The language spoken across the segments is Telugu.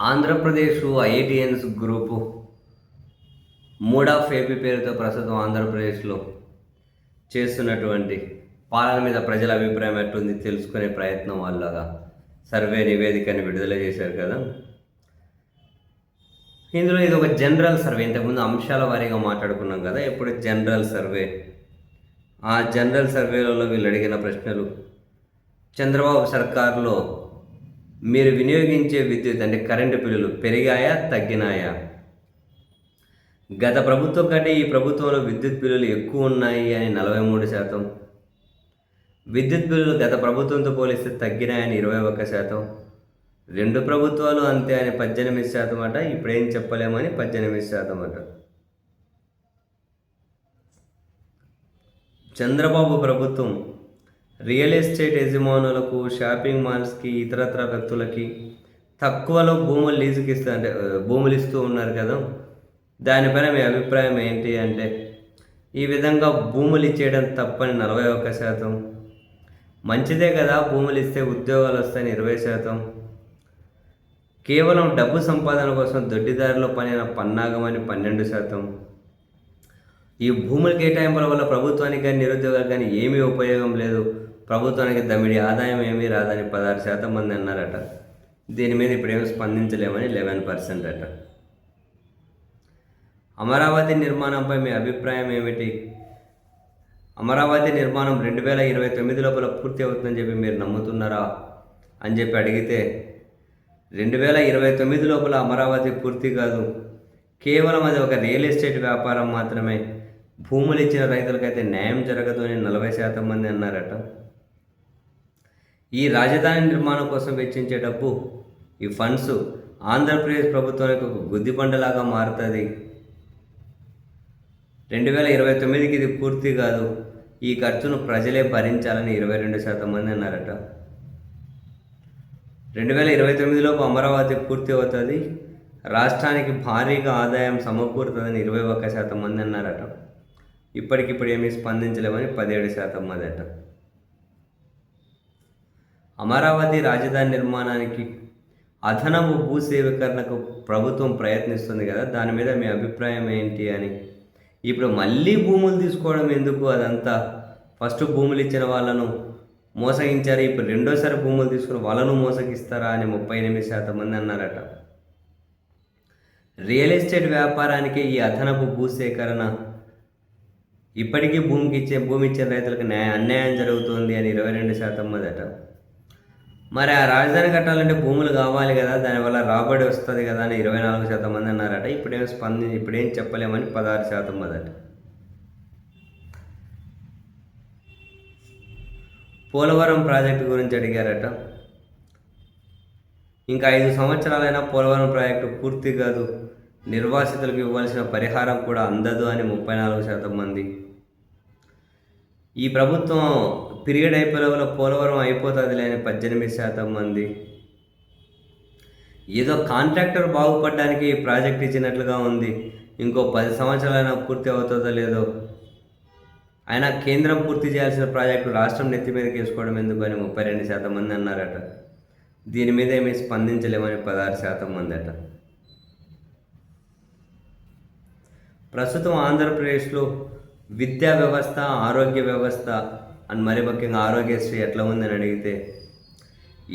Andhra Pradesh IITians group mood of AP పేరుతో ప్రస్తుతం ఆంధ్రప్రదేశ్లో చేస్తున్నటువంటి పాలన మీద ప్రజల అభిప్రాయం ఎట్లుంది తెలుసుకునే ప్రయత్నం వాళ్ళగా సర్వే నివేదికని విడుదల చేశారు కదా. ఇందులో ఇది ఒక జనరల్ సర్వే. ఇంతకుముందు అంశాల వారీగా మాట్లాడుకున్నాం కదా, ఇప్పుడు జనరల్ సర్వే. ఆ జనరల్ సర్వేలలో వీళ్ళు అడిగిన ప్రశ్నలు: చంద్రబాబు సర్కారులో మీరు వినియోగించే విద్యుత్ అంటే కరెంటు బిల్లులు పెరిగాయా తగ్గినాయా? గత ప్రభుత్వం కంటే ఈ ప్రభుత్వంలో విద్యుత్ బిల్లులు ఎక్కువ ఉన్నాయి అని 43%, విద్యుత్ బిల్లులు గత ప్రభుత్వంతో పోలిస్తే తగ్గినాయని 21%, రెండు ప్రభుత్వాలు అంతే అని 18% అట. ఇప్పుడేం చెప్పలేమని 18% అట. చంద్రబాబు ప్రభుత్వం రియల్ ఎస్టేట్ యజమానులకు, షాపింగ్ మాల్స్కి, ఇతరత్ర వ్యక్తులకి తక్కువలో భూములు లీజుకి ఇస్తూ అంటే భూములు ఇస్తూ ఉన్నారు కదా. దానిపైన మీ అభిప్రాయం ఏంటి అంటే, ఈ విధంగా భూములు ఇచ్చేయడం తప్పని 41%, మంచిదే కదా భూములు ఇస్తే ఉద్యోగాలు వస్తాయని 20%, కేవలం డబ్బు సంపాదన కోసం దొడ్డిదారిలో పనిన పన్నాగమని 12%, ఈ భూముల కేటాయింపుల వల్ల ప్రభుత్వానికి కానీ నిరుద్యోగాలకు కానీ ఏమీ ఉపయోగం లేదు, ప్రభుత్వానికి దమిడి ఆదాయం ఏమీ రాదని 16% మంది అన్నారట. దీని మీద ఇప్పుడేమీ స్పందించలేమని 11% అట. అమరావతి నిర్మాణంపై మీ అభిప్రాయం ఏమిటి? అమరావతి నిర్మాణం 2029 లోపల పూర్తి అవుతుందని చెప్పి మీరు నమ్ముతున్నారా అని చెప్పి అడిగితే, 2029 లోపల అమరావతి పూర్తి కాదు, కేవలం అది ఒక రియల్ ఎస్టేట్ వ్యాపారం మాత్రమే, భూములు ఇచ్చిన రైతులకైతే న్యాయం జరగదు అని 40% మంది అన్నారట. ఈ రాజధాని నిర్మాణం కోసం వెచ్చించే డబ్బు, ఈ ఫండ్స్ ఆంధ్రప్రదేశ్ ప్రభుత్వానికి ఒక గుద్దిబండలాగా మారుతుంది, 2029కి ఇది పూర్తి కాదు, ఈ ఖర్చును ప్రజలే భరించాలని 22% మంది అన్నారట. 2029లోపు అమరావతి పూర్తి అవుతుంది, రాష్ట్రానికి భారీగా ఆదాయం సమకూరుతుందని 21% మంది అన్నారట. ఇప్పటికిప్పుడు ఏమీ స్పందించలేమని 17% మంది అట. అమరావతి రాజధాని నిర్మాణానికి అదనపు భూసేకరణకు ప్రభుత్వం ప్రయత్నిస్తుంది కదా, దాని మీద మీ అభిప్రాయం ఏంటి అని. ఇప్పుడు మళ్ళీ భూములు తీసుకోవడం ఎందుకు? అదంతా ఫస్ట్ భూములు ఇచ్చిన వాళ్ళను మోసగించారు, ఇప్పుడు రెండోసారి భూములు తీసుకుని వాళ్ళను మోసగిస్తారా అని 38% మంది అన్నారట. రియల్ ఎస్టేట్ వ్యాపారానికి ఈ అదనపు భూసేకరణ ఇప్పటికీ భూమి ఇచ్చిన రైతులకు అన్యాయం జరుగుతుంది అని 22% మంది అట. మరి ఆ రాజధాని కట్టాలంటే భూములు కావాలి కదా, దానివల్ల రాబడి వస్తుంది కదా అని 24% మంది అన్నారట. ఇప్పుడేం చెప్పలేమని 16% మంది అట. పోలవరం ప్రాజెక్టు గురించి అడిగారట. ఇంకా 5 సంవత్సరాలైనా పోలవరం ప్రాజెక్టు పూర్తి కాదు, నిర్వాసితులకు ఇవ్వాల్సిన పరిహారం కూడా అందదు అని 34% మంది. ఈ ప్రభుత్వం పీరియడ్ అయిపోయేలో పోలవరం అయిపోతుందిలే అని 18% మంది. ఏదో కాంట్రాక్టర్ బాగుపడడానికి ఈ ప్రాజెక్ట్ ఇచ్చినట్లుగా ఉంది, ఇంకో 10 సంవత్సరాలైనా పూర్తి అవుతుందో లేదో, అయినా కేంద్రం పూర్తి చేయాల్సిన ప్రాజెక్టు రాష్ట్రం నెత్తి మీదకి వేసుకోవడం ఎందుకు అని 32% మంది అన్నారట. దీని మీద ఏమీ స్పందించలేమని 16% మంది అట. ప్రస్తుతం ఆంధ్రప్రదేశ్లో విద్యా వ్యవస్థ, ఆరోగ్య వ్యవస్థ అని మరి ముఖ్యంగా ఆరోగ్యశ్రీ ఎట్లా ఉందని అడిగితే,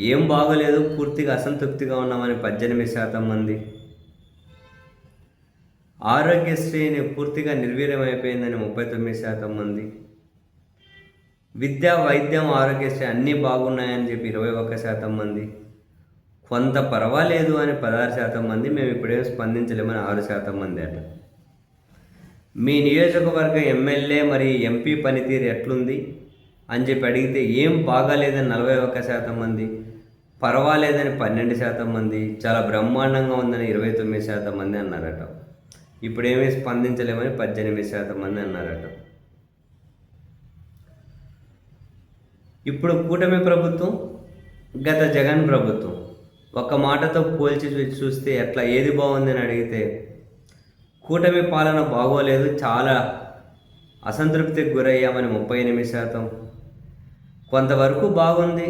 ఏం బాగోలేదు, పూర్తిగా అసంతృప్తిగా ఉన్నామని 18% మంది. ఆరోగ్యశ్రీని పూర్తిగా నిర్వీర్యమైపోయిందని 39% మంది. విద్య, వైద్యం, ఆరోగ్యశ్రీ అన్నీ బాగున్నాయని చెప్పి 21% మంది. కొంత పర్వాలేదు అని 16% మంది. మేము ఇప్పుడేం స్పందించలేమని 6% మంది అట. మీ నియోజకవర్గ ఎమ్మెల్యే మరి ఎంపీ పనితీరు ఎట్లుంది అని చెప్పి అడిగితే, ఏం బాగాలేదని 41% మంది, పర్వాలేదని 12% మంది, చాలా బ్రహ్మాండంగా ఉందని 29% మంది అన్నారట. ఇప్పుడేమీ స్పందించలేమని 18% మంది అన్నారట. ఇప్పుడు కూటమి ప్రభుత్వం, గత జగన్ ప్రభుత్వం ఒక మాటతో పోల్చి చూస్తే ఎట్లా ఏది బాగుందని అడిగితే, కూటమి పాలన బాగోలేదు, చాలా అసంతృప్తికి గురయ్యామని 38%, కొంతవరకు బాగుంది,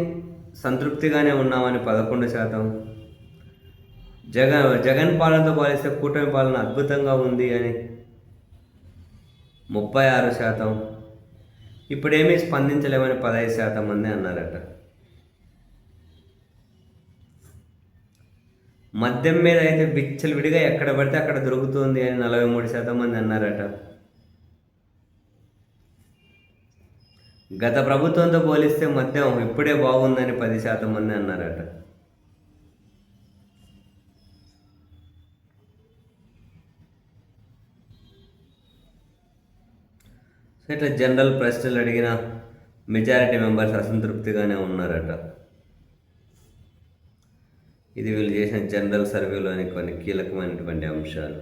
సంతృప్తిగానే ఉన్నామని 11%, జగన్ పాలనతో పోలిస్తే కూటమి పాలన అద్భుతంగా ఉంది అని 36%. ఇప్పుడేమీ స్పందించలేమని 15% మంది అన్నారట. మద్యం మీద అయితే విచ్చలవిడిగా ఎక్కడ పడితే అక్కడ దొరుకుతుంది అని 43% మంది అన్నారట. గత ప్రభుత్వంతో పోలిస్తే మద్యం ఇప్పుడే బాగుందని 10% మంది అన్నారట. సో ఇట్లా జనరల్ ప్రశ్నలు అడిగిన మెజారిటీ మెంబర్స్ అసంతృప్తిగానే ఉన్నారట. ఇది వీళ్ళు చేసిన జనరల్ సర్వేలోని కొన్ని కీలకమైనటువంటి అంశాలు.